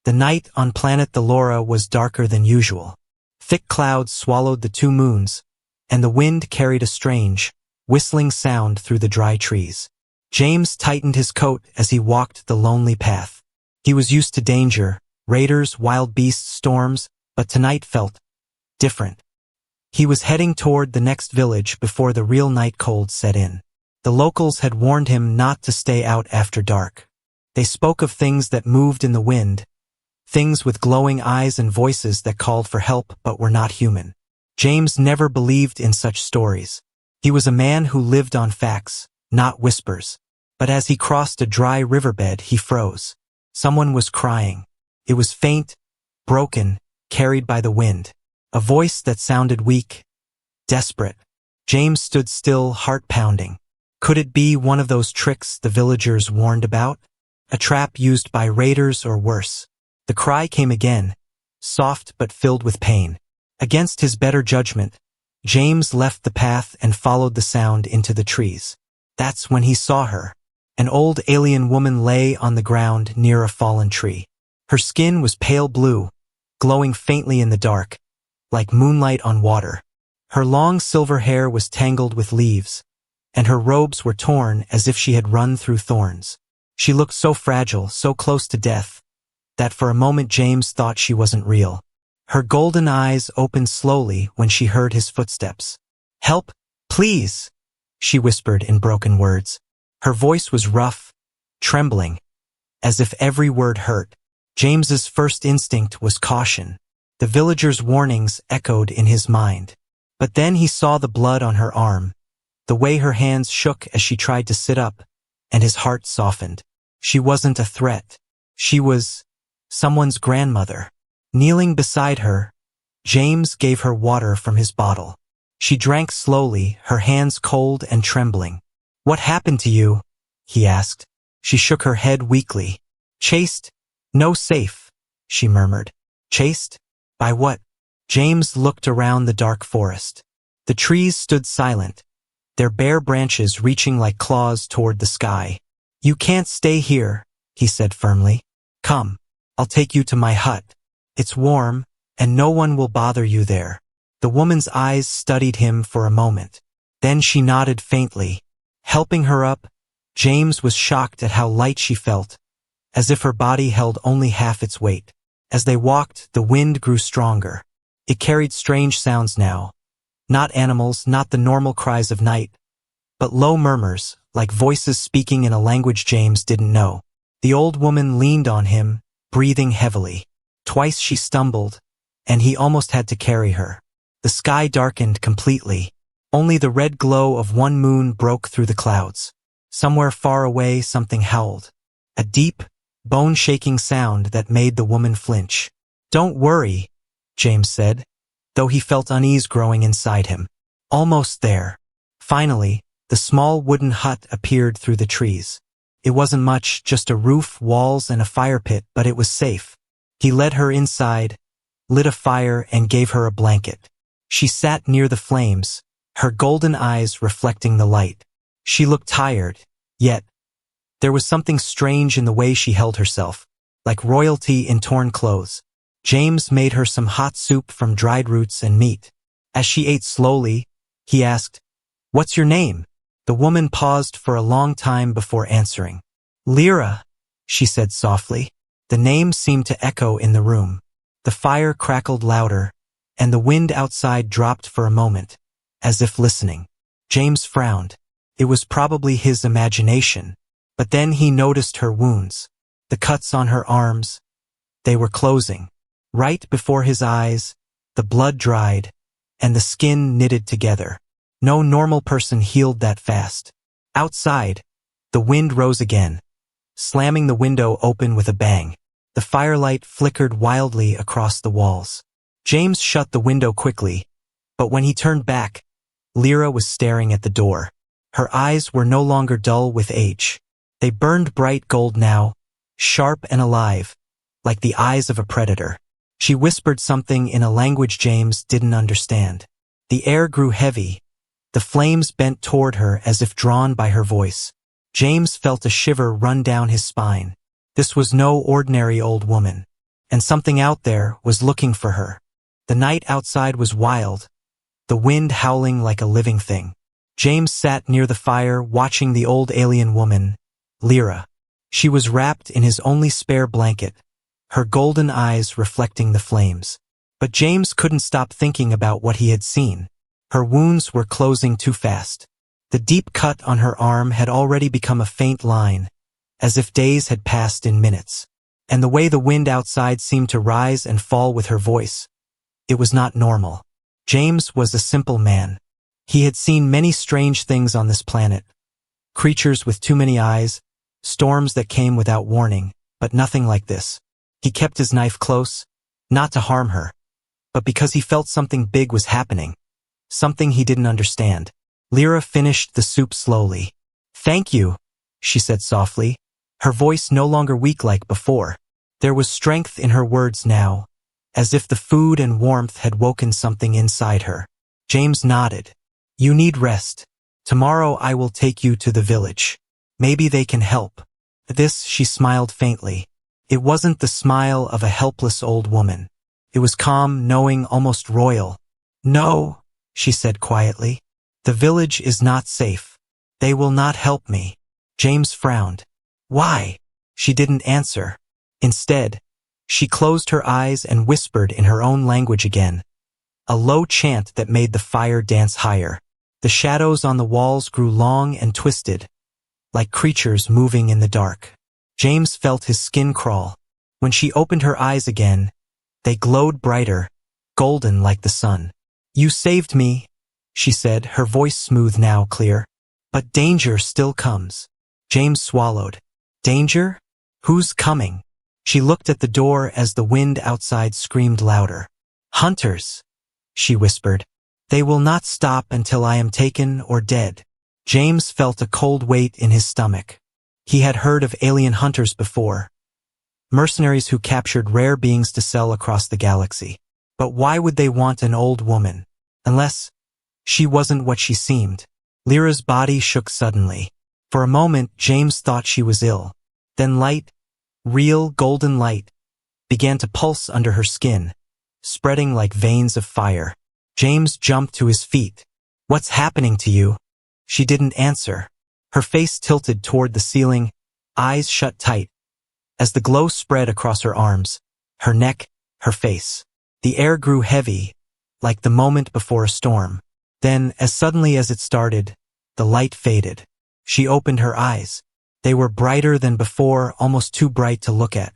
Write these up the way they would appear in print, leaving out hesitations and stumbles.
The night on planet Thalora was darker than usual. Thick clouds swallowed the two moons, and the wind carried a strange, whistling sound through the dry trees. James tightened his coat as he walked the lonely path. He was used to danger, raiders, wild beasts, storms, but tonight felt different. He was heading toward the next village before the real night cold set in. The locals had warned him not to stay out after dark. They spoke of things that moved in the wind, things with glowing eyes and voices that called for help but were not human. James never believed in such stories. He was a man who lived on facts, not whispers. But as he crossed a dry riverbed, he froze. Someone was crying. It was faint, broken, carried by the wind. A voice that sounded weak, desperate. James stood still, heart pounding. Could it be one of those tricks the villagers warned about? A trap used by raiders or worse? The cry came again, soft but filled with pain. Against his better judgment, James left the path and followed the sound into the trees. That's when he saw her. An old alien woman lay on the ground near a fallen tree. Her skin was pale blue, glowing faintly in the dark, like moonlight on water. Her long silver hair was tangled with leaves, and her robes were torn as if she had run through thorns. She looked so fragile, so close to death, that for a moment James thought she wasn't real. Her golden eyes opened slowly when she heard his footsteps. "Help, please," she whispered in broken words. Her voice was rough, trembling, as if every word hurt. James's first instinct was caution. The villagers' warnings echoed in his mind. But then he saw the blood on her arm, the way her hands shook as she tried to sit up, and his heart softened. She wasn't a threat. She was someone's grandmother. Kneeling beside her, James gave her water from his bottle. She drank slowly, her hands cold and trembling. "What happened to you?" he asked. She shook her head weakly. "Chased? No safe," she murmured. "Chased? By what?" James looked around the dark forest. The trees stood silent, their bare branches reaching like claws toward the sky. "You can't stay here," he said firmly. "Come, I'll take you to my hut. It's warm, and no one will bother you there." The woman's eyes studied him for a moment. Then she nodded faintly. Helping her up, James was shocked at how light she felt, as if her body held only half its weight. As they walked, the wind grew stronger. It carried strange sounds now. Not animals, not the normal cries of night, but low murmurs, like voices speaking in a language James didn't know. The old woman leaned on him, breathing heavily. Twice she stumbled, and he almost had to carry her. The sky darkened completely. Only the red glow of one moon broke through the clouds. Somewhere far away, something howled. A deep, bone-shaking sound that made the woman flinch. "Don't worry," James said, though he felt unease growing inside him. Almost there. Finally, the small wooden hut appeared through the trees. It wasn't much, just a roof, walls, and a fire pit, but it was safe. He led her inside, lit a fire, and gave her a blanket. She sat near the flames, her golden eyes reflecting the light. She looked tired, yet there was something strange in the way she held herself, like royalty in torn clothes. James made her some hot soup from dried roots and meat. As she ate slowly, he asked, "What's your name?" The woman paused for a long time before answering. "Lyra," she said softly. The name seemed to echo in the room. The fire crackled louder, and the wind outside dropped for a moment, as if listening. James frowned. It was probably his imagination, but then he noticed her wounds. The cuts on her arms. They were closing. Right before his eyes, the blood dried, and the skin knitted together. No normal person healed that fast. Outside, the wind rose again, slamming the window open with a bang. The firelight flickered wildly across the walls. James shut the window quickly, but when he turned back, Lyra was staring at the door. Her eyes were no longer dull with age. They burned bright gold now, sharp and alive, like the eyes of a predator. She whispered something in a language James didn't understand. The air grew heavy. The flames bent toward her as if drawn by her voice. James felt a shiver run down his spine. This was no ordinary old woman. and something out there was looking for her. The night outside was wild, the wind howling like a living thing. James sat near the fire watching the old alien woman, Lyra. She was wrapped in his only spare blanket, her golden eyes reflecting the flames. But James couldn't stop thinking about what he had seen. Her wounds were closing too fast. The deep cut on her arm had already become a faint line, as if days had passed in minutes. And the way the wind outside seemed to rise and fall with her voice, it was not normal. James was a simple man. He had seen many strange things on this planet. Creatures with too many eyes, storms that came without warning, but nothing like this. He kept his knife close, not to harm her, but because he felt something big was happening, something he didn't understand. Lyra finished the soup slowly. "Thank you," she said softly, her voice no longer weak like before. There was strength in her words now, as if the food and warmth had woken something inside her. James nodded. "You need rest. Tomorrow I will take you to the village. Maybe they can help." At this she smiled faintly. It wasn't the smile of a helpless old woman. It was calm, knowing, almost royal. "No," she said quietly. "The village is not safe. They will not help me." James frowned. "Why?" She didn't answer. Instead, she closed her eyes and whispered in her own language again, a low chant that made the fire dance higher. The shadows on the walls grew long and twisted, like creatures moving in the dark. James felt his skin crawl. When she opened her eyes again, they glowed brighter, golden like the sun. "You saved me," she said, her voice smooth now clear. "But danger still comes." James swallowed. "Danger? Who's coming?" She looked at the door as the wind outside screamed louder. "Hunters," she whispered. "They will not stop until I am taken or dead." James felt a cold weight in his stomach. He had heard of alien hunters before, mercenaries who captured rare beings to sell across the galaxy. But why would they want an old woman? Unless she wasn't what she seemed. Lyra's body shook suddenly. For a moment, James thought she was ill. Then light, real golden light, began to pulse under her skin, spreading like veins of fire. James jumped to his feet. "What's happening to you?" She didn't answer. Her face tilted toward the ceiling, eyes shut tight, as the glow spread across her arms, her neck, her face. The air grew heavy, like the moment before a storm. Then, as suddenly as it started, the light faded. She opened her eyes. They were brighter than before, almost too bright to look at.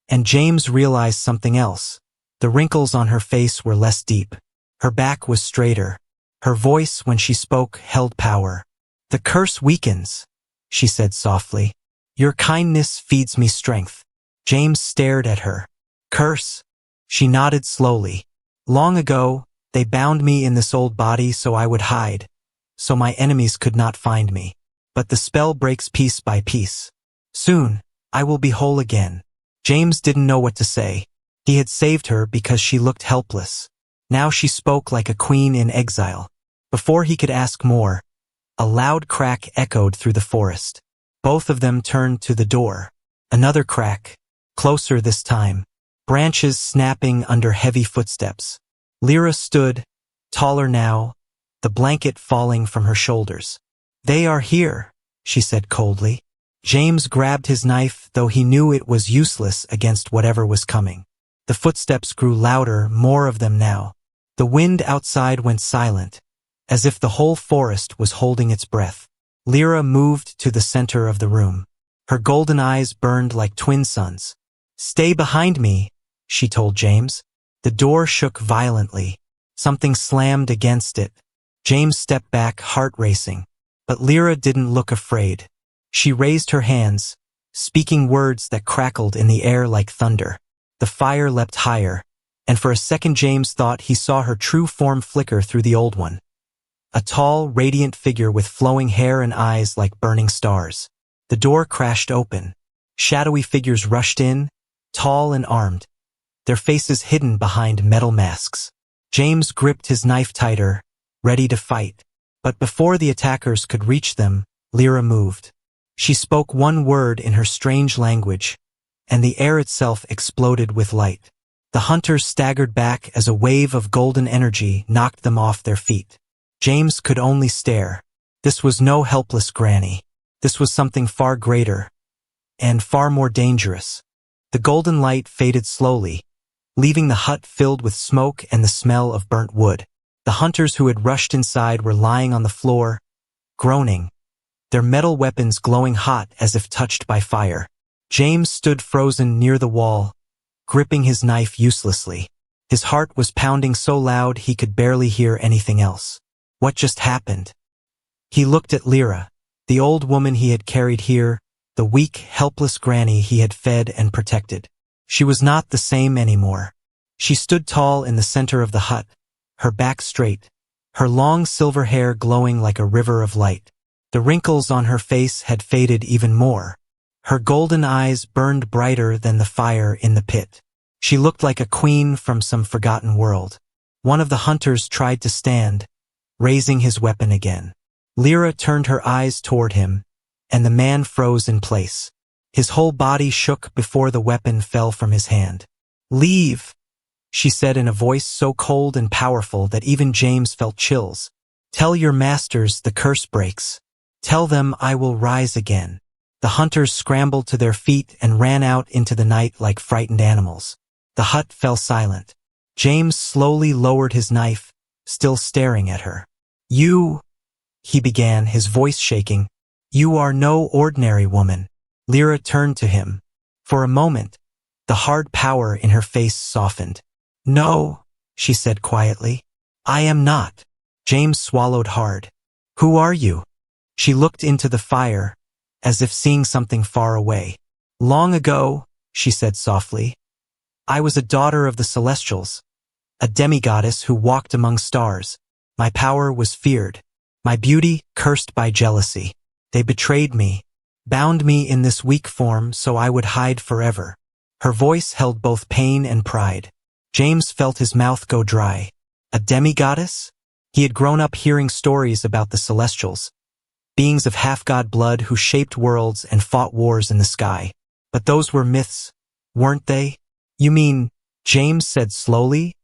And James realized something else. The wrinkles on her face were less deep. Her back was straighter. Her voice, when she spoke, held power. "The curse weakens," she said softly. "Your kindness feeds me strength." James stared at her. "Curse?" She nodded slowly. "Long ago, they bound me in this old body so I would hide, so my enemies could not find me. But the spell breaks piece by piece. Soon, I will be whole again." James didn't know what to say. He had saved her because she looked helpless. Now she spoke like a queen in exile. Before he could ask more, a loud crack echoed through the forest. Both of them turned to the door. Another crack, closer this time, branches snapping under heavy footsteps. Lyra stood, taller now, the blanket falling from her shoulders. "They are here," she said coldly. James grabbed his knife, though he knew it was useless against whatever was coming. The footsteps grew louder, more of them now. The wind outside went silent, as if the whole forest was holding its breath. Lyra moved to the center of the room. Her golden eyes burned like twin suns. "Stay behind me," she told James. The door shook violently. Something slammed against it. James stepped back, heart racing. But Lyra didn't look afraid. She raised her hands, speaking words that crackled in the air like thunder. The fire leapt higher, and for a second James thought he saw her true form flicker through the old one. A tall, radiant figure with flowing hair and eyes like burning stars. The door crashed open. Shadowy figures rushed in, tall and armed, their faces hidden behind metal masks. James gripped his knife tighter, ready to fight. But before the attackers could reach them, Lyra moved. She spoke one word in her strange language, and the air itself exploded with light. The hunters staggered back as a wave of golden energy knocked them off their feet. James could only stare. This was no helpless granny. This was something far greater, and far more dangerous. The golden light faded slowly, leaving the hut filled with smoke and the smell of burnt wood. The hunters who had rushed inside were lying on the floor, groaning, their metal weapons glowing hot as if touched by fire. James stood frozen near the wall, gripping his knife uselessly. His heart was pounding so loud he could barely hear anything else. What just happened? He looked at Lyra, the old woman he had carried here, the weak, helpless granny he had fed and protected. She was not the same anymore. She stood tall in the center of the hut, her back straight, her long silver hair glowing like a river of light. The wrinkles on her face had faded even more. Her golden eyes burned brighter than the fire in the pit. She looked like a queen from some forgotten world. One of the hunters tried to stand, raising his weapon again. Lyra turned her eyes toward him, and the man froze in place. His whole body shook before the weapon fell from his hand. "Leave," she said in a voice so cold and powerful that even James felt chills. "Tell your masters the curse breaks. Tell them I will rise again." The hunters scrambled to their feet and ran out into the night like frightened animals. The hut fell silent. James slowly lowered his knife, still staring at her. "You," he began, his voice shaking, "you are no ordinary woman." Lyra turned to him. For a moment, the hard power in her face softened. "No," she said quietly. "I am not." James swallowed hard. "Who are you?" She looked into the fire, as if seeing something far away. "Long ago," she said softly, "I was a daughter of the Celestials, a demigoddess who walked among stars. My power was feared, my beauty cursed by jealousy. They betrayed me, bound me in this weak form so I would hide forever." Her voice held both pain and pride. James felt his mouth go dry. A demigoddess? He had grown up hearing stories about the Celestials, beings of half-god blood who shaped worlds and fought wars in the sky. But those were myths, weren't they? "You mean," James said slowly,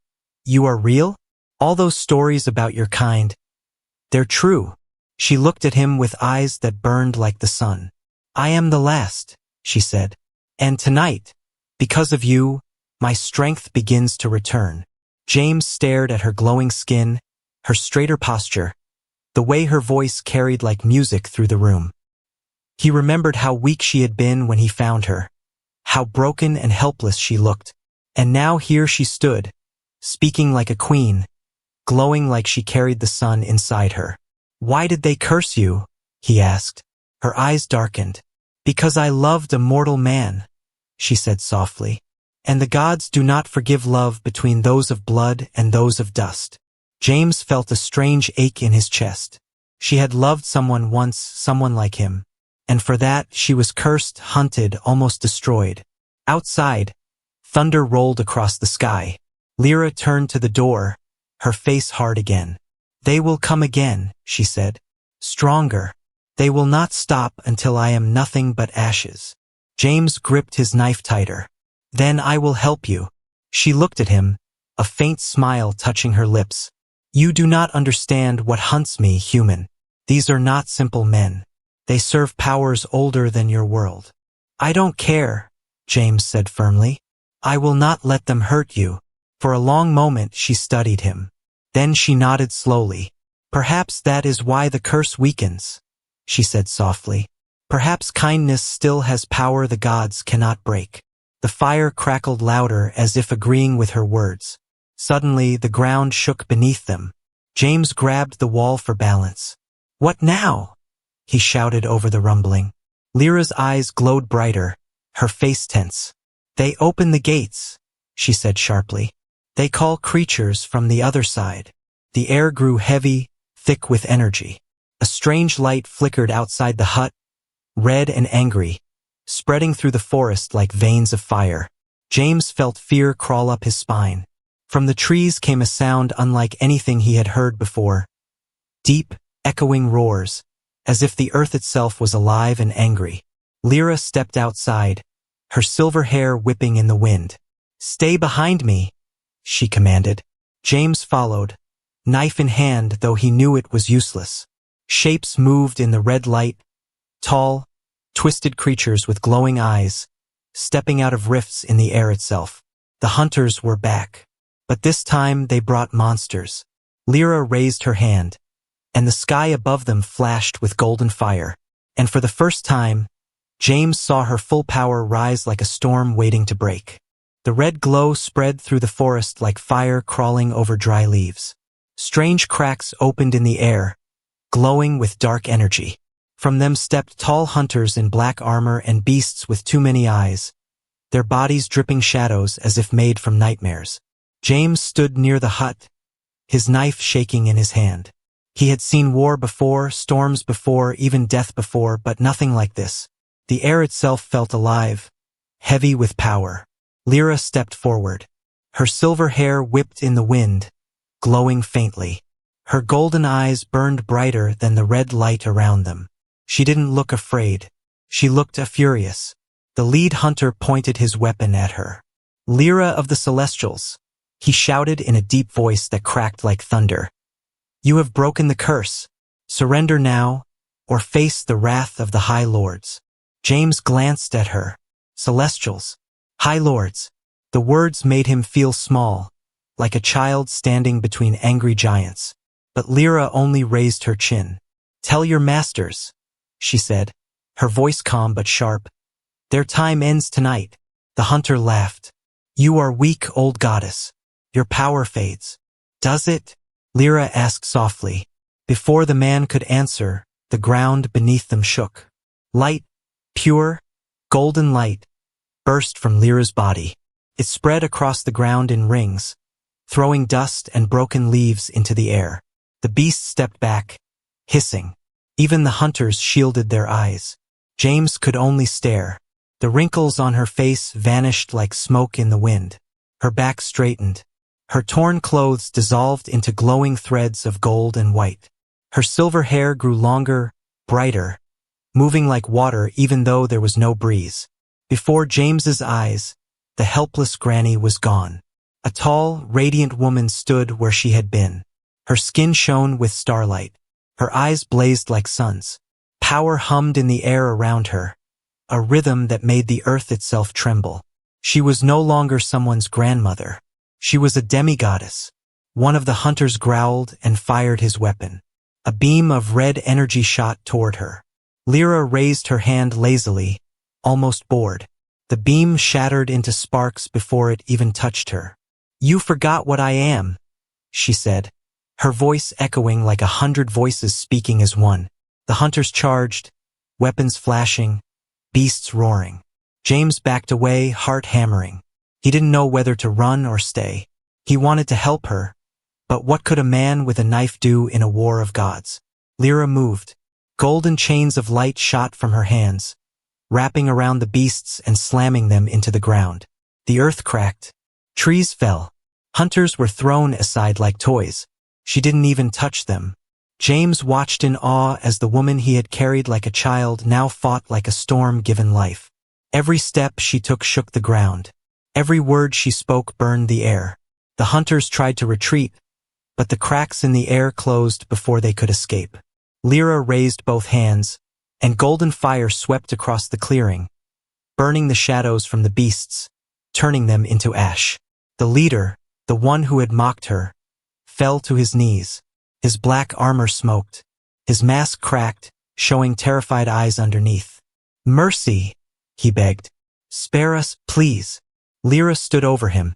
"you are real? All those stories about your kind, they're true." She looked at him with eyes that burned like the sun. "I am the last," she said. "And tonight, because of you, my strength begins to return." James stared at her glowing skin, her straighter posture, the way her voice carried like music through the room. He remembered how weak she had been when he found her, how broken and helpless she looked. And now here she stood, speaking like a queen, glowing like she carried the sun inside her. "Why did they curse you?" he asked. Her eyes darkened. "Because I loved a mortal man," she said softly. "And the gods do not forgive love between those of blood and those of dust." James felt a strange ache in his chest. She had loved someone once, someone like him. And for that, she was cursed, hunted, almost destroyed. Outside, thunder rolled across the sky. Lyra turned to the door, her face hard again. "They will come again," she said. "Stronger. They will not stop until I am nothing but ashes." James gripped his knife tighter. "Then I will help you." She looked at him, a faint smile touching her lips. "You do not understand what hunts me, human. These are not simple men. They serve powers older than your world." "I don't care," James said firmly. "I will not let them hurt you." For a long moment she studied him. Then she nodded slowly. "Perhaps that is why the curse weakens," she said softly. "Perhaps kindness still has power the gods cannot break." The fire crackled louder as if agreeing with her words. Suddenly, the ground shook beneath them. James grabbed the wall for balance. "What now?" he shouted over the rumbling. Lyra's eyes glowed brighter, her face tense. "They open the gates," she said sharply. "They call creatures from the other side." The air grew heavy, thick with energy. A strange light flickered outside the hut, red and angry, spreading through the forest like veins of fire. James felt fear crawl up his spine. From the trees came a sound unlike anything he had heard before. Deep, echoing roars, as if the earth itself was alive and angry. Lyra stepped outside, her silver hair whipping in the wind. "Stay behind me," she commanded. James followed, knife in hand, though he knew it was useless. Shapes moved in the red light, tall, twisted creatures with glowing eyes, stepping out of rifts in the air itself. The hunters were back. But this time they brought monsters. Lyra raised her hand, and the sky above them flashed with golden fire. And for the first time, James saw her full power rise like a storm waiting to break. The red glow spread through the forest like fire crawling over dry leaves. Strange cracks opened in the air, glowing with dark energy. From them stepped tall hunters in black armor and beasts with too many eyes, their bodies dripping shadows as if made from nightmares. James stood near the hut, his knife shaking in his hand. He had seen war before, storms before, even death before, but nothing like this. The air itself felt alive, heavy with power. Lyra stepped forward. Her silver hair whipped in the wind, glowing faintly. Her golden eyes burned brighter than the red light around them. She didn't look afraid. She looked furious. The lead hunter pointed his weapon at her. "Lyra of the Celestials," he shouted in a deep voice that cracked like thunder. "You have broken the curse. Surrender now, or face the wrath of the High Lords." James glanced at her. Celestials. High Lords. The words made him feel small, like a child standing between angry giants. But Lyra only raised her chin. "Tell your masters," she said, her voice calm but sharp. "Their time ends tonight." The hunter laughed. "You are weak, old goddess. Your power fades." "Does it?" Lyra asked softly. Before the man could answer, the ground beneath them shook. Light, pure, golden light, burst from Lyra's body. It spread across the ground in rings, throwing dust and broken leaves into the air. The beast stepped back, hissing. Even the hunters shielded their eyes. James could only stare. The wrinkles on her face vanished like smoke in the wind. Her back straightened. Her torn clothes dissolved into glowing threads of gold and white. Her silver hair grew longer, brighter, moving like water even though there was no breeze. Before James's eyes, the helpless granny was gone. A tall, radiant woman stood where she had been. Her skin shone with starlight. Her eyes blazed like suns. Power hummed in the air around her, a rhythm that made the earth itself tremble. She was no longer someone's grandmother. She was a demigoddess. One of the hunters growled and fired his weapon. A beam of red energy shot toward her. Lyra raised her hand lazily, almost bored. The beam shattered into sparks before it even touched her. "You forgot what I am," she said, her voice echoing like 100 voices speaking as one. The hunters charged, weapons flashing, beasts roaring. James backed away, heart hammering. He didn't know whether to run or stay. He wanted to help her, but what could a man with a knife do in a war of gods? Lyra moved. Golden chains of light shot from her hands, wrapping around the beasts and slamming them into the ground. The earth cracked. Trees fell. Hunters were thrown aside like toys. She didn't even touch them. James watched in awe as the woman he had carried like a child now fought like a storm given life. Every step she took shook the ground. Every word she spoke burned the air. The hunters tried to retreat, but the cracks in the air closed before they could escape. Lyra raised both hands, and golden fire swept across the clearing, burning the shadows from the beasts, turning them into ash. The leader, the one who had mocked her, fell to his knees. His black armor smoked. His mask cracked, showing terrified eyes underneath. "Mercy," he begged. "Spare us, please." Lyra stood over him,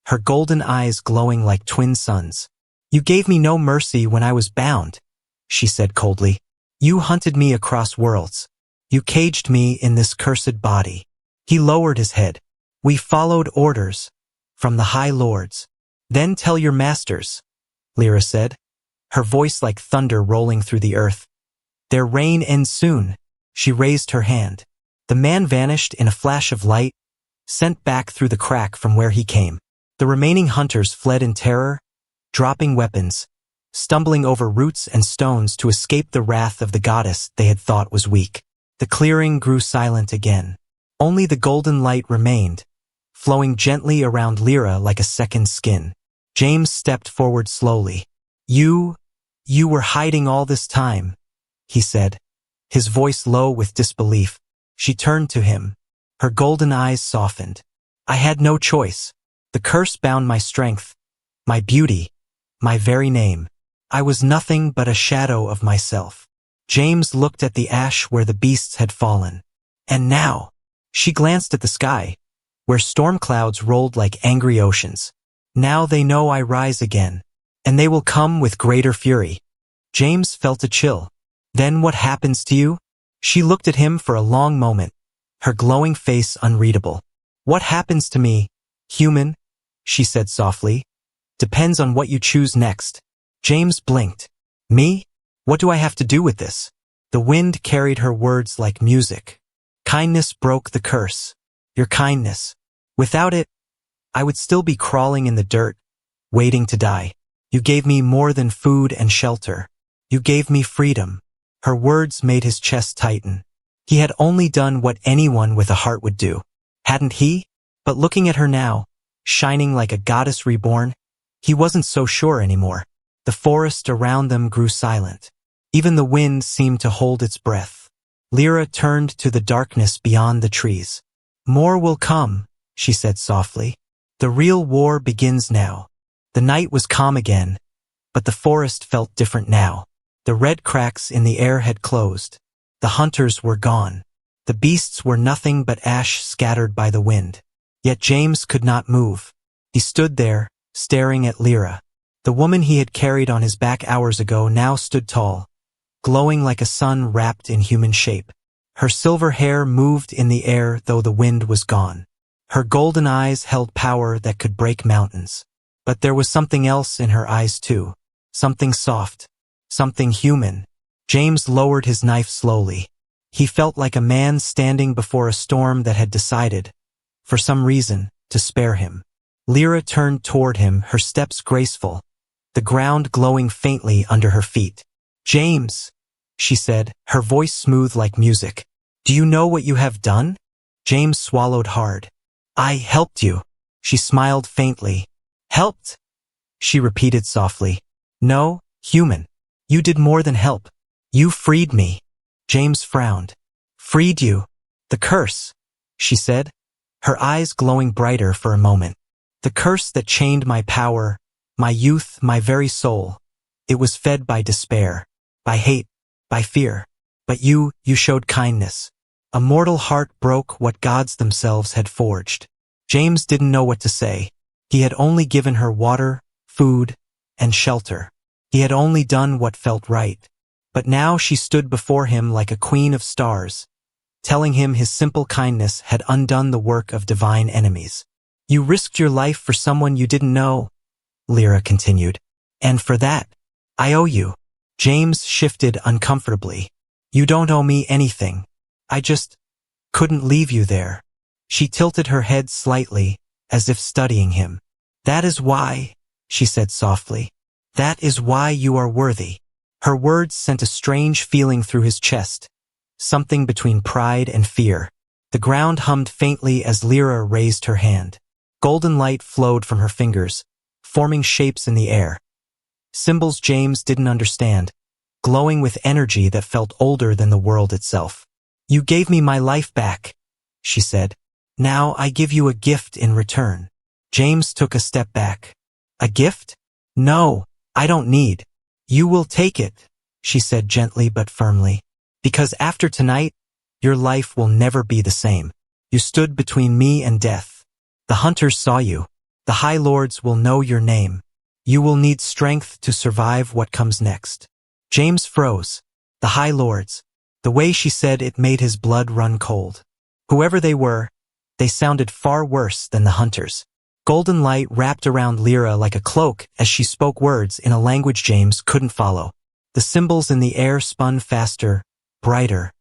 her golden eyes glowing like twin suns. "You gave me no mercy when I was bound," she said coldly. "You hunted me across worlds. You caged me in this cursed body." He lowered his head. "We followed orders from the High Lords." "Then tell your masters," Lyra said, her voice like thunder rolling through the earth. "Their reign ends soon." She raised her hand. The man vanished in a flash of light, sent back through the crack from where he came. The remaining hunters fled in terror, dropping weapons, stumbling over roots and stones to escape the wrath of the goddess they had thought was weak. The clearing grew silent again. Only the golden light remained, flowing gently around Lyra like a second skin. James stepped forward slowly. You were hiding all this time, he said, his voice low with disbelief. She turned to him. Her golden eyes softened. I had no choice. The curse bound my strength, my beauty, my very name. I was nothing but a shadow of myself. James looked at the ash where the beasts had fallen. And now, she glanced at the sky, where storm clouds rolled like angry oceans. Now they know I rise again, and they will come with greater fury. James felt a chill. Then what happens to you? She looked at him for a long moment, her glowing face unreadable. What happens to me, human? She said softly. Depends on what you choose next. James blinked. Me? What do I have to do with this? The wind carried her words like music. Kindness broke the curse. Your kindness. Without it, I would still be crawling in the dirt, waiting to die. You gave me more than food and shelter. You gave me freedom. Her words made his chest tighten. He had only done what anyone with a heart would do. Hadn't he? But looking at her now, shining like a goddess reborn, he wasn't so sure anymore. The forest around them grew silent. Even the wind seemed to hold its breath. Lyra turned to the darkness beyond the trees. More will come, she said softly. The real war begins now. The night was calm again, but the forest felt different now. The red cracks in the air had closed. The hunters were gone. The beasts were nothing but ash scattered by the wind. Yet James could not move. He stood there, staring at Lyra. The woman he had carried on his back hours ago now stood tall, glowing like a sun wrapped in human shape. Her silver hair moved in the air though the wind was gone. Her golden eyes held power that could break mountains. But there was something else in her eyes too. Something soft. Something human. James lowered his knife slowly. He felt like a man standing before a storm that had decided, for some reason, to spare him. Lyra turned toward him, her steps graceful, the ground glowing faintly under her feet. James, she said, her voice smooth like music. Do you know what you have done? James swallowed hard. I helped you. She smiled faintly. Helped? She repeated softly. No, human. You did more than help. You freed me. James frowned. Freed you? The curse, she said, her eyes glowing brighter for a moment. The curse that chained my power, my youth, my very soul. It was fed by despair, by hate, by fear. But you showed kindness. A mortal heart broke what gods themselves had forged. James didn't know what to say. He had only given her water, food, and shelter. He had only done what felt right. But now she stood before him like a queen of stars, telling him his simple kindness had undone the work of divine enemies. You risked your life for someone you didn't know, Lyra continued. And for that, I owe you. James shifted uncomfortably. You don't owe me anything. I just couldn't leave you there. She tilted her head slightly, as if studying him. That is why, she said softly. That is why you are worthy. Her words sent a strange feeling through his chest, something between pride and fear. The ground hummed faintly as Lyra raised her hand. Golden light flowed from her fingers, forming shapes in the air. Symbols James didn't understand, glowing with energy that felt older than the world itself. You gave me my life back, she said. Now I give you a gift in return. James took a step back. A gift? No, I don't need. You will take it, she said gently but firmly. Because after tonight, your life will never be the same. You stood between me and death. The hunters saw you. The High Lords will know your name. You will need strength to survive what comes next. James froze. The High Lords. The way she said it made his blood run cold. Whoever they were, they sounded far worse than the hunters. Golden light wrapped around Lyra like a cloak as she spoke words in a language James couldn't follow. The symbols in the air spun faster, brighter,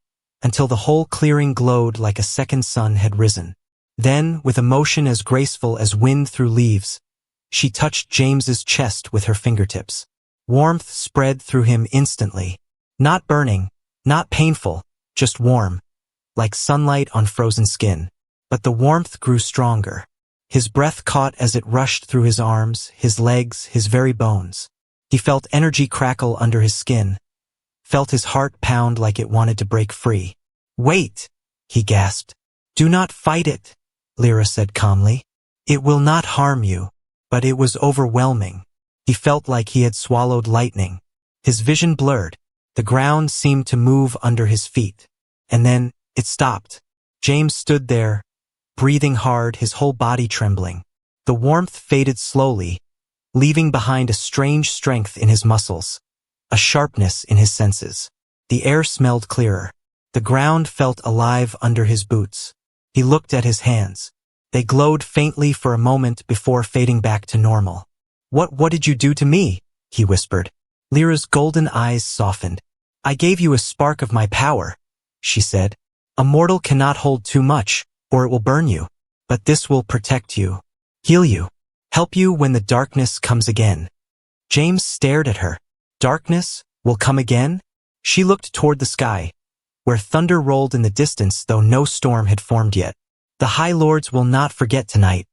until the whole clearing glowed like a second sun had risen. Then, with a motion as graceful as wind through leaves, she touched James's chest with her fingertips. Warmth spread through him instantly. Not burning, not painful, just warm. like sunlight on frozen skin. But the warmth grew stronger. His breath caught as it rushed through his arms, his legs, his very bones. He felt energy crackle under his skin, felt his heart pound like it wanted to break free. "Wait," he gasped. "Do not fight it," Lyra said calmly. "It will not harm you." But it was overwhelming. He felt like he had swallowed lightning. His vision blurred. The ground seemed to move under his feet. And then it stopped. James stood there, breathing hard, his whole body trembling. The warmth faded slowly, leaving behind a strange strength in his muscles, a sharpness in his senses. The air smelled clearer. The ground felt alive under his boots. He looked at his hands. They glowed faintly for a moment before fading back to normal. What did you do to me?" he whispered. Lyra's golden eyes softened. "I gave you a spark of my power," she said. "A mortal cannot hold too much, or it will burn you. But this will protect you, heal you, help you when the darkness comes again." James stared at her. Darkness will come again? She looked toward the sky, where thunder rolled in the distance though no storm had formed yet. "The High Lords will not forget tonight,"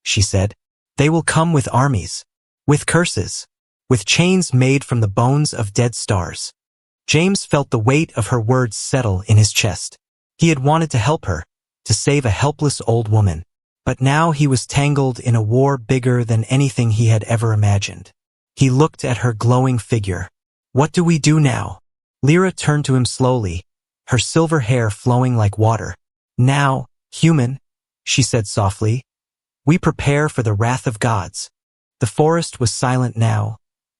she said. "They will come with armies, with curses, with chains made from the bones of dead stars." James felt the weight of her words settle in his chest. He had wanted to help her, to save a helpless old woman. But now he was tangled in a war bigger than anything he had ever imagined. He looked at her glowing figure. "What do we do now?" Lyra turned to him slowly, her silver hair flowing like water. "Now, human," she said softly, "we prepare for the wrath of gods." The forest was silent now,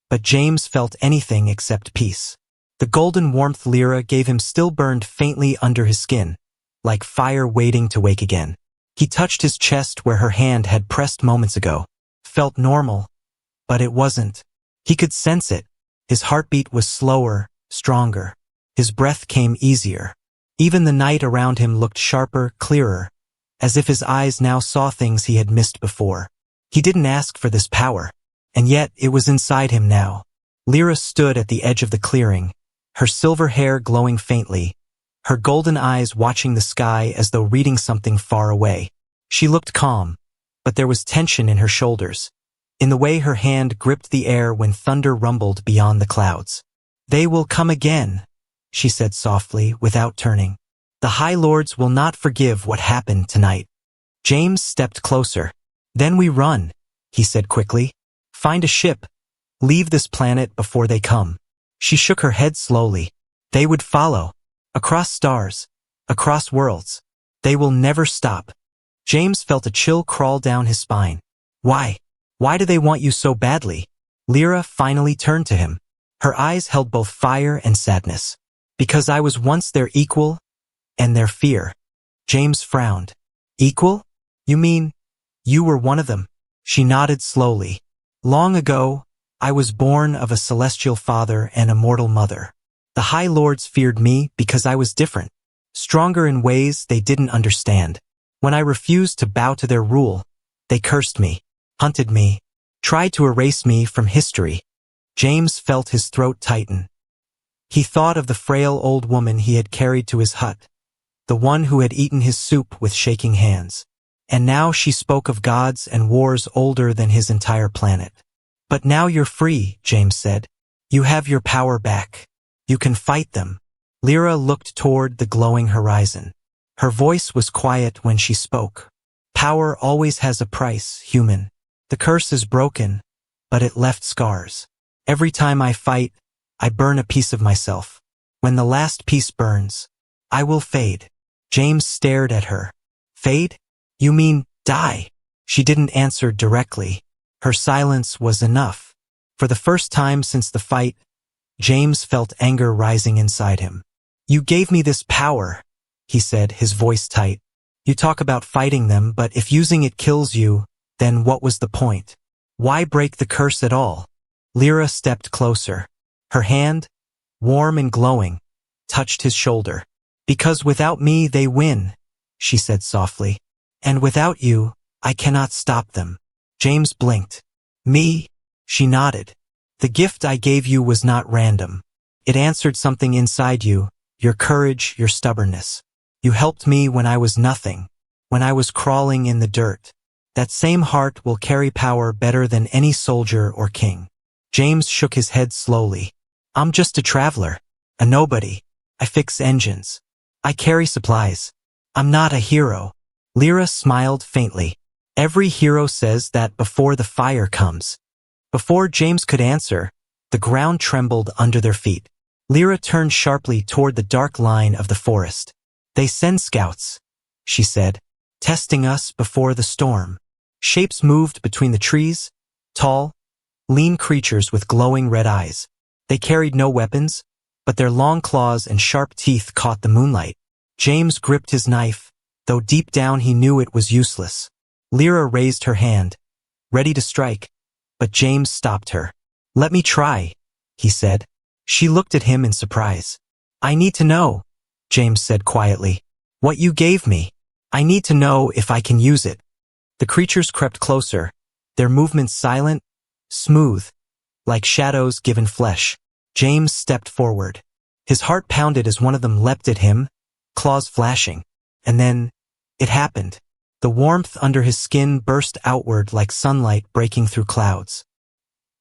but James felt anything except peace. The golden warmth Lyra gave him still burned faintly under his skin, like fire waiting to wake again. He touched his chest where her hand had pressed moments ago. Felt normal, but it wasn't. He could sense it. His heartbeat was slower, stronger. His breath came easier. Even the night around him looked sharper, clearer, as if his eyes now saw things he had missed before. He didn't ask for this power, and yet it was inside him now. Lyra stood at the edge of the clearing, her silver hair glowing faintly, her golden eyes watching the sky as though reading something far away. She looked calm, but there was tension in her shoulders, in the way her hand gripped the air when thunder rumbled beyond the clouds. "They will come again," she said softly, without turning. "The High Lords will not forgive what happened tonight." James stepped closer. "Then we run," he said quickly. "Find a ship. Leave this planet before they come." She shook her head slowly. "They would follow. Across stars. Across worlds. They will never stop." James felt a chill crawl down his spine. "Why? Why do they want you so badly?" Lyra finally turned to him. Her eyes held both fire and sadness. "Because I was once their equal, and their fear." James frowned. "Equal? You mean you were one of them?" She nodded slowly. "Long ago, I was born of a celestial father and a mortal mother. The High Lords feared me because I was different, stronger in ways they didn't understand. When I refused to bow to their rule, they cursed me, hunted me, tried to erase me from history." James felt his throat tighten. He thought of the frail old woman he had carried to his hut, the one who had eaten his soup with shaking hands. And now she spoke of gods and wars older than his entire planet. "But now you're free," James said. "You have your power back. You can fight them." Lyra looked toward the glowing horizon. Her voice was quiet when she spoke. "Power always has a price, human. The curse is broken, but it left scars. Every time I fight, I burn a piece of myself. When the last piece burns, I will fade." James stared at her. "Fade? You mean die?" She didn't answer directly. Her silence was enough. For the first time since the fight, James felt anger rising inside him. "You gave me this power," he said, his voice tight. "You talk about fighting them, but if using it kills you, then what was the point? Why break the curse at all?" Lyra stepped closer. Her hand, warm and glowing, touched his shoulder. "Because without me they win," she said softly. "And without you, I cannot stop them." James blinked. "Me?" She nodded. "The gift I gave you was not random. It answered something inside you, your courage, your stubbornness. You helped me when I was nothing, when I was crawling in the dirt. That same heart will carry power better than any soldier or king. James shook his head slowly. I'm just a traveler, a nobody. I fix engines. I carry supplies. I'm not a hero. Lyra smiled faintly. Every hero says that before the fire comes. Before James could answer, the ground trembled under their feet. Lyra turned sharply toward the dark line of the forest. They send scouts, she said, testing us before the storm. Shapes moved between the trees, tall, lean creatures with glowing red eyes. They carried no weapons, but their long claws and sharp teeth caught the moonlight. James gripped his knife, though deep down he knew it was useless. Lyra raised her hand, ready to strike, but James stopped her. Let me try, he said. She looked at him in surprise. I need to know, James said quietly. What you gave me. I need to know if I can use it. The creatures crept closer, their movements silent, smooth, like shadows given flesh. James stepped forward. His heart pounded as one of them leapt at him, claws flashing. And then, it happened. The warmth under his skin burst outward like sunlight breaking through clouds.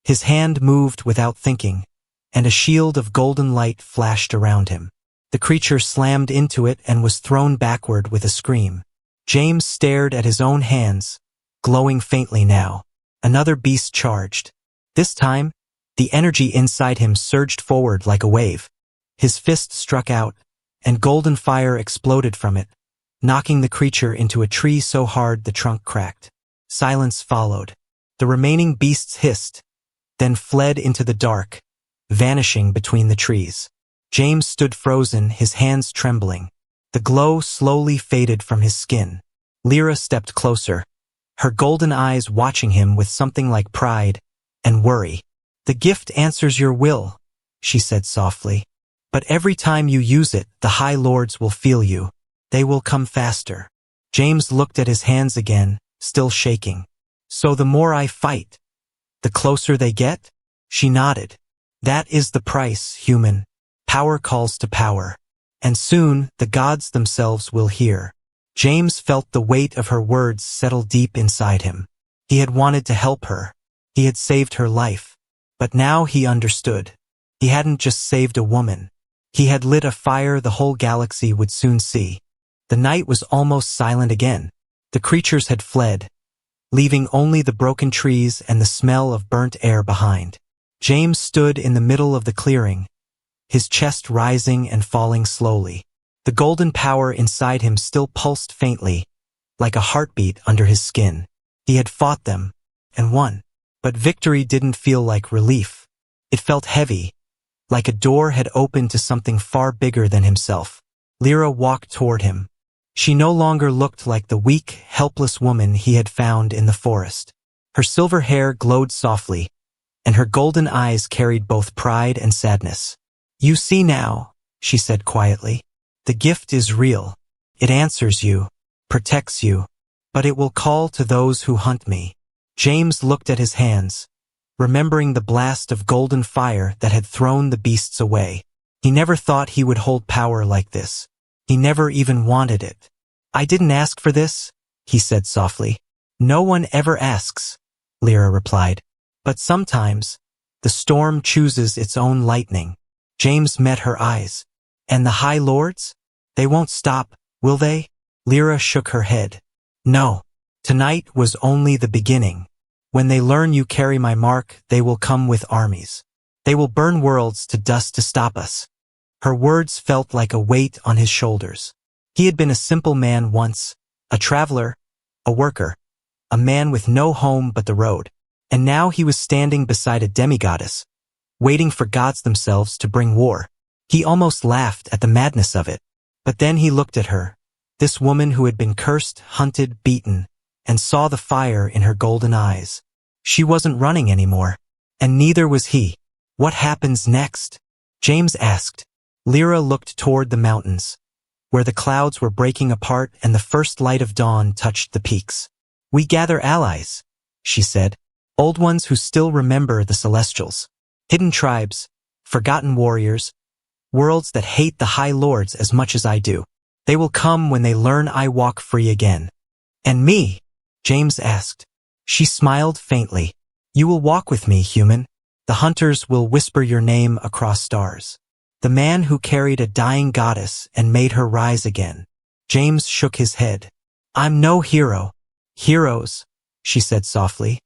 His hand moved without thinking, and a shield of golden light flashed around him. The creature slammed into it and was thrown backward with a scream. James stared at his own hands, glowing faintly now. Another beast charged. This time, the energy inside him surged forward like a wave. His fist struck out, and golden fire exploded from it, knocking the creature into a tree so hard the trunk cracked. Silence followed. The remaining beasts hissed, then fled into the dark, vanishing between the trees. James stood frozen, his hands trembling. The glow slowly faded from his skin. Lyra stepped closer, her golden eyes watching him with something like pride and worry. The gift answers your will, she said softly. But every time you use it, the High Lords will feel you. They will come faster. James looked at his hands again, still shaking. So the more I fight, the closer they get? She nodded. That is the price, human. Power calls to power. And soon, the gods themselves will hear. James felt the weight of her words settle deep inside him. He had wanted to help her. He had saved her life. But now he understood. He hadn't just saved a woman. He had lit a fire the whole galaxy would soon see. The night was almost silent again. The creatures had fled, leaving only the broken trees and the smell of burnt air behind. James stood in the middle of the clearing, his chest rising and falling slowly. The golden power inside him still pulsed faintly, like a heartbeat under his skin. He had fought them, and won. But victory didn't feel like relief. It felt heavy, like a door had opened to something far bigger than himself. Lyra walked toward him. She no longer looked like the weak, helpless woman he had found in the forest. Her silver hair glowed softly, and her golden eyes carried both pride and sadness. You see now, she said quietly. The gift is real. It answers you, protects you, but it will call to those who hunt me. James looked at his hands, remembering the blast of golden fire that had thrown the beasts away. He never thought he would hold power like this. He never even wanted it. I didn't ask for this, he said softly. No one ever asks, Lyra replied. But sometimes, the storm chooses its own lightning. James met her eyes. And the High Lords? They won't stop, will they? Lyra shook her head. No. Tonight was only the beginning. When they learn you carry my mark, they will come with armies. They will burn worlds to dust to stop us. Her words felt like a weight on his shoulders. He had been a simple man once, a traveler, a worker, a man with no home but the road. And now he was standing beside a demigoddess, waiting for gods themselves to bring war. He almost laughed at the madness of it. But then he looked at her, this woman who had been cursed, hunted, beaten, and saw the fire in her golden eyes. She wasn't running anymore, and neither was he. What happens next? James asked. Lyra looked toward the mountains, where the clouds were breaking apart and the first light of dawn touched the peaks. We gather allies, she said, old ones who still remember the Celestials. Hidden tribes, forgotten warriors, worlds that hate the High Lords as much as I do. They will come when they learn I walk free again. And me? James asked. She smiled faintly. You will walk with me, human. The hunters will whisper your name across stars. The man who carried a dying goddess and made her rise again. James shook his head. I'm no hero. Heroes, she said softly,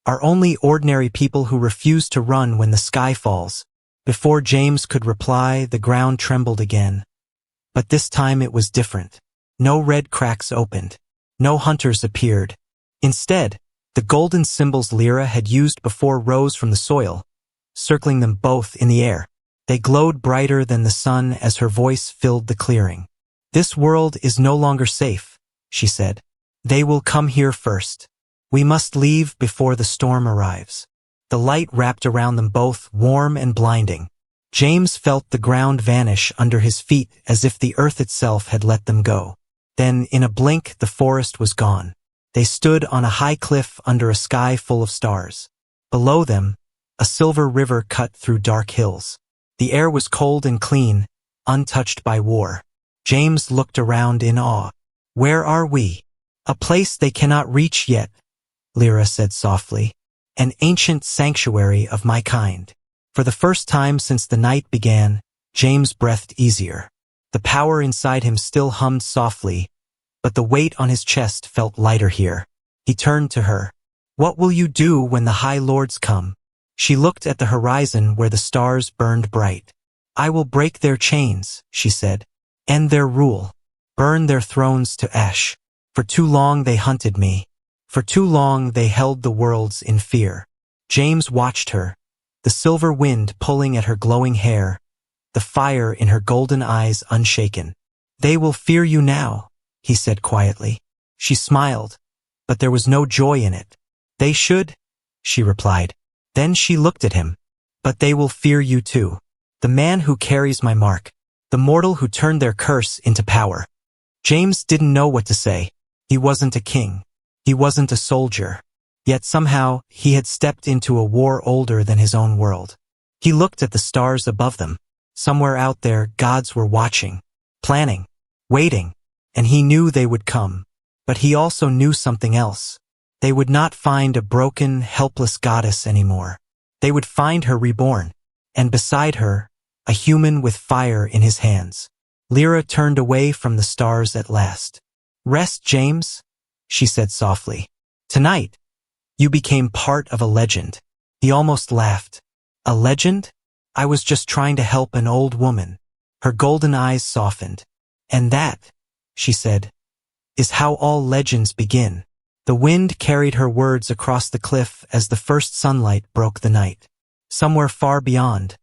are only ordinary people who refuse to run when the sky falls. Before James could reply, the ground trembled again. But this time it was different. No red cracks opened. No hunters appeared. Instead, the golden symbols Lyra had used before rose from the soil, circling them both in the air. They glowed brighter than the sun as her voice filled the clearing. This world is no longer safe, she said. They will come here first. We must leave before the storm arrives. The light wrapped around them both, warm and blinding. James felt the ground vanish under his feet as if the earth itself had let them go. Then, in a blink, the forest was gone. They stood on a high cliff under a sky full of stars. Below them, a silver river cut through dark hills. The air was cold and clean, untouched by war. James looked around in awe. Where are we? A place they cannot reach yet, Lyra said softly. An ancient sanctuary of my kind. For the first time since the night began, James breathed easier. The power inside him still hummed softly, but the weight on his chest felt lighter here. He turned to her. What will you do when the High Lords come? She looked at the horizon where the stars burned bright. I will break their chains, she said. End their rule. Burn their thrones to ash. For too long they hunted me. For too long they held the worlds in fear. James watched her, the silver wind pulling at her glowing hair, the fire in her golden eyes unshaken. They will fear you now, he said quietly. She smiled, but there was no joy in it. They should, she replied. Then she looked at him. But they will fear you too. The man who carries my mark. The mortal who turned their curse into power. James didn't know what to say. He wasn't a king. He wasn't a soldier. Yet somehow, he had stepped into a war older than his own world. He looked at the stars above them. Somewhere out there, gods were watching, planning, waiting, and he knew they would come. But he also knew something else. They would not find a broken, helpless goddess anymore. They would find her reborn, and beside her, a human with fire in his hands. Lyra turned away from the stars at last. Rest, James, she said softly. Tonight, you became part of a legend. He almost laughed. A legend? I was just trying to help an old woman. Her golden eyes softened. And that, she said, is how all legends begin. The wind carried her words across the cliff as the first sunlight broke the night. Somewhere far beyond,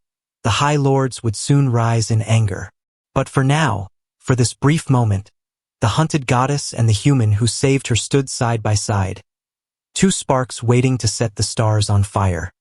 the High Lords would soon rise in anger. But for now, for this brief moment, the hunted goddess and the human who saved her stood side by side, two sparks waiting to set the stars on fire.